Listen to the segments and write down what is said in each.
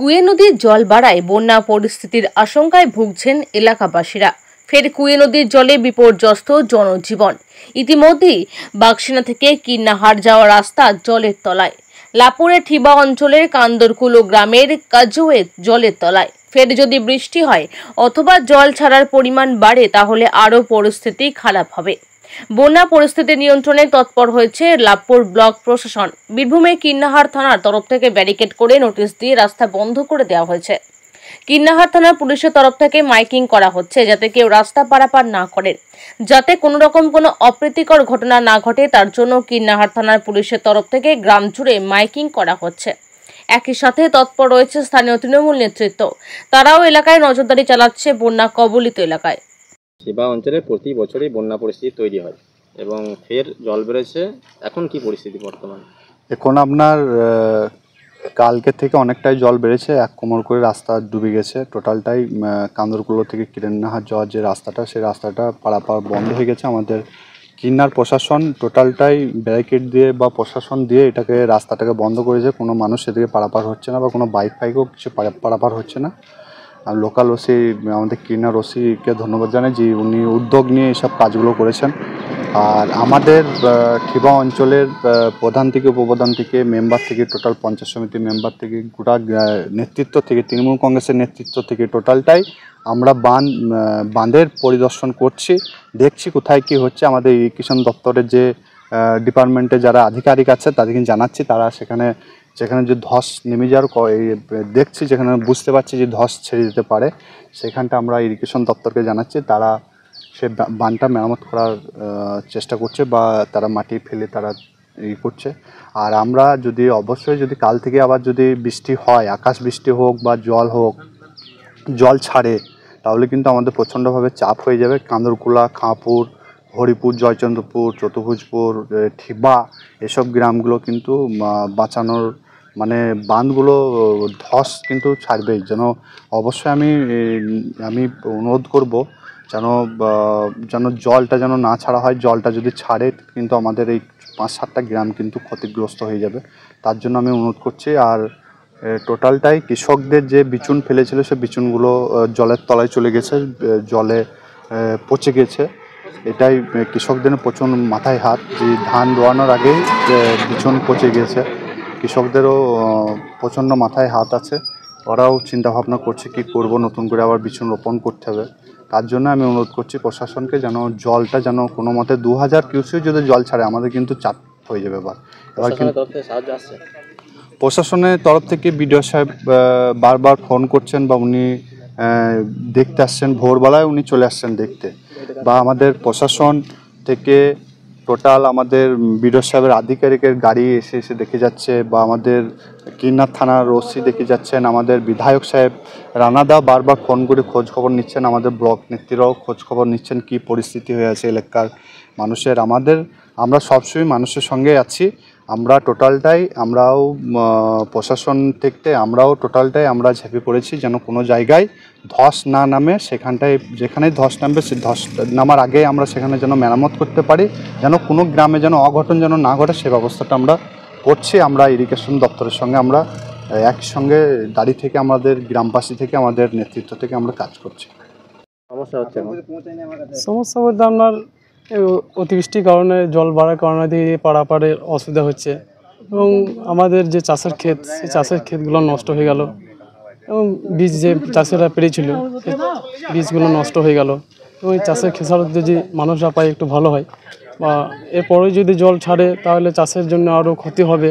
কুয়ে নদীর জল বাড়ায় বন্যা পরিস্থিতির আশঙ্কায় ভুগছেন এলাকাবাসীরা। ফের কুয়ে নদীর জলে বিপর্যস্ত জনজীবন। ইতিমধ্যেই বাক্সিনা থেকে কিন্নাহার যাওয়ার রাস্তা জলের তলায়। লাপুরে ঠিবা অঞ্চলের কান্দরকুলো গ্রামের কাজুয়েত জলের তলায়। ফের যদি বৃষ্টি হয় অথবা জল ছাড়ার পরিমাণ বাড়ে তাহলে আরও পরিস্থিতি খারাপ হবে। বন্যা পরিস্থিতি নিয়ন্ত্রণে তৎপর হয়েছে লাভপুর ব্লক প্রশাসন। বীরভূমে কিন্নাহার থানার তরফ থেকে ব্যারিকেড করে নোটিশ দিয়ে রাস্তা বন্ধ করে দেওয়া হয়েছে। কিন্নাহার থানার পুলিশের তরফ থেকে মাইকিং করা হচ্ছে যাতে কেউ রাস্তা পারাপার না করে, যাতে কোনো রকম কোনো অপ্রীতিকর ঘটনা না ঘটে। তার জন্য কিন্নাহার থানার পুলিশের তরফ থেকে গ্রাম জুড়ে মাইকিং করা হচ্ছে। একই সাথে তৎপর রয়েছে স্থানীয় তৃণমূল নেতৃত্ব। তারাও এলাকায় নজরদারি চালাচ্ছে বন্যা কবলিত এলাকায়। শিবা অঞ্চলে প্রতি বছরই বন্যা পরিস্থিতি তৈরি হয় এবং ফের জল বেড়েছে। এখন কি পরিস্থিতি বর্তমান? এখন আপনার কালকে থেকে অনেকটাই জল বেড়েছে, এক কোমর করে রাস্তা ডুবে গেছে। টোটালটাই কান্দরকুলো থেকে কিন্নাহার যাওয়ার যে রাস্তাটা, সেই রাস্তাটা পারাপার বন্ধ হয়ে গেছে। আমাদের কিন্নার প্রশাসন টোটালটাই ব্যারিকেড দিয়ে বা প্রশাসন দিয়ে এটাকে রাস্তাটাকে বন্ধ করেছে। কোনো মানুষ সেদিকে পারাপার হচ্ছে না বা কোনো বাইক ফাইকও কিছু পারাপার হচ্ছে না। আর লোকাল ওসি, আমাদের কিন্নার ওসিকে ধন্যবাদ জানাই যে উনি উদ্যোগ নিয়ে এইসব কাজগুলো করেছেন। আর আমাদের ঠিবা অঞ্চলের প্রধান থেকে উপপ্রধান থেকে মেম্বার থেকে টোটাল পঞ্চায়েত সমিতির মেম্বার থেকে গোটা নেতৃত্ব থেকে তৃণমূল কংগ্রেসের নেতৃত্ব থেকে টোটালটাই আমরা বাঁধের পরিদর্শন করছি, দেখছি কোথায় কি হচ্ছে। আমাদের ইরিগেশন দপ্তরের যে ডিপার্টমেন্টে যারা আধিকারিক আছে তাদেরকে জানাচ্ছি, তারা সেখানে যে ধস নেমে যাওয়ার দেখছি, যেখানে বুঝতে পারছি যে ধস ছেড়ে দিতে পারে, সেখানটা আমরা ইরিগেশন দপ্তরকে জানাচ্ছি। তারা সে বাঁধটা মেরামত করার চেষ্টা করছে বা তারা মাটি ফেলে তারা করছে। আর আমরা অবশ্যই যদি কাল থেকে আবার যদি বৃষ্টি হয়, আকাশ বৃষ্টি হোক বা জল ছাড়ে, তাহলে কিন্তু আমাদের প্রচণ্ডভাবে চাপ হয়ে যাবে। কান্দরকুলা, খাঁপুর, হরিপুর, জয়চন্দ্রপুর, চতুর্ভুজপুর, ঠিবা এসব গ্রামগুলো কিন্তু বাঁচানোর বাঁধগুলো ধস কিন্তু ছাড়বেই। যেন অবশ্যই আমি অনুরোধ করব যেন জলটা যেন না ছাড়া হয়। জলটা যদি ছাড়ে কিন্তু আমাদের এই 5-7টা গ্রাম কিন্তু ক্ষতিগ্রস্ত হয়ে যাবে। তার জন্য আমি অনুরোধ করছি। আর টোটালটাই কৃষকদের যে বিচুন ফেলেছিল, সে বিচুনগুলো জলের তলায় চলে গেছে, জলে পচে গেছে। এটাই কৃষকদের প্রচণ্ড মাথায় হাত, যে ধান রোয়ানোর আগেই বিচুন পচে গেছে। কৃষকদেরও প্রচণ্ড মাথায় হাত আছে, ওরাও চিন্তাভাবনা করছে কি করব, নতুন করে আবার বিচুন রোপণ করতে হবে। তার জন্য আমি অনুরোধ করছি প্রশাসনকে যেন জলটা যেন কোনো মতে 2000 কিউসেক যদি জল ছাড়ে, আমাদের কিন্তু চাপ হয়ে যাবে। এবার কিন্তু প্রশাসনের তরফ থেকে বিডিও সাহেব বারবার ফোন করছেন বা উনি দেখতে আসছেন, ভোরবেলায় উনি চলে আসছেন দেখতে, বা আমাদের প্রশাসন থেকে টোটাল আমাদের বিডিও সাহেবের আধিকারিকের গাড়ি এসে দেখে যাচ্ছে, বা আমাদের কিন্নার থানার ওসি দেখে যাচ্ছেন। আমাদের বিধায়ক সাহেব রানাদা বারবার ফোন করে খোঁজ খবর নিচ্ছেন, আমাদের ব্লক নেত্রীরাও খোঁজ খবর নিচ্ছেন কি পরিস্থিতি হয়ে আছে এলাকার মানুষের। আমরা সবসময় মানুষের সঙ্গে আছি। আমরাও প্রশাসন থেকে আমরা ঝাঁপিয়ে পড়েছি যেন কোনো জায়গায় ধস না নামে। যেখানে ধস নামবে, সে ধস নামার আগে আমরা সেখানে যেন মেরামত করতে পারি, যেন কোনো গ্রামে যেন অঘটন যেন না ঘটে, সে ব্যবস্থাটা আমরা করছি। আমরা ইরিগেশন দপ্তরের সঙ্গে আমরা একসঙ্গে দাঁড়িয়ে থেকে আমাদের গ্রামবাসী থেকে আমাদের নেতৃত্ব থেকে আমরা কাজ করছি। সমস্যা বলতে আপনার অতিবৃষ্টির কারণে, জল বাড়ার কারণে পারাপারের অসুবিধা হচ্ছে, এবং আমাদের যে চাষের ক্ষেত, সেই চাষের ক্ষেতগুলো নষ্ট হয়ে গেল, এবং বীজ যে চাষিরা পেরেছিল বীজগুলো নষ্ট হয়ে গেল। এবং এই চাষের খেসারত যদি মানুষরা পায় একটু ভালো হয়, বা এরপরে যদি জল ছাড়ে তাহলে চাষের জন্য আরও ক্ষতি হবে,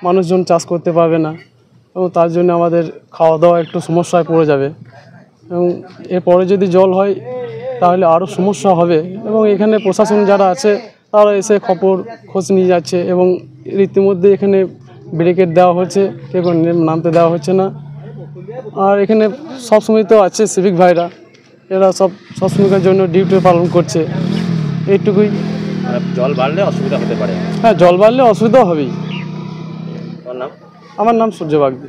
মানুষজন চাষ করতে পারবে না, এবং তার জন্য আমাদের খাওয়া দাওয়া একটু সমস্যায় পড়ে যাবে। এবং এরপরে যদি জল হয় তাহলে আরও সমস্যা হবে। এবং এখানে প্রশাসন যারা আছে তারা এসে খোঁজ নিয়ে যাচ্ছে, এবং রীতিমধ্যে এখানে ব্যারিকেড দেওয়া হচ্ছে, কেউ নামতে দেওয়া হচ্ছে না। আর এখানে সবসময় তো আছে সিভিক ভাইরা, এরা সবসময়ের জন্য ডিউটি পালন করছে। এইটুকুই। জল বাড়লে অসুবিধা হতে পারে? হ্যাঁ, জল বাড়লে অসুবিধা হবেই। আমার নাম সূর্য বাগদি।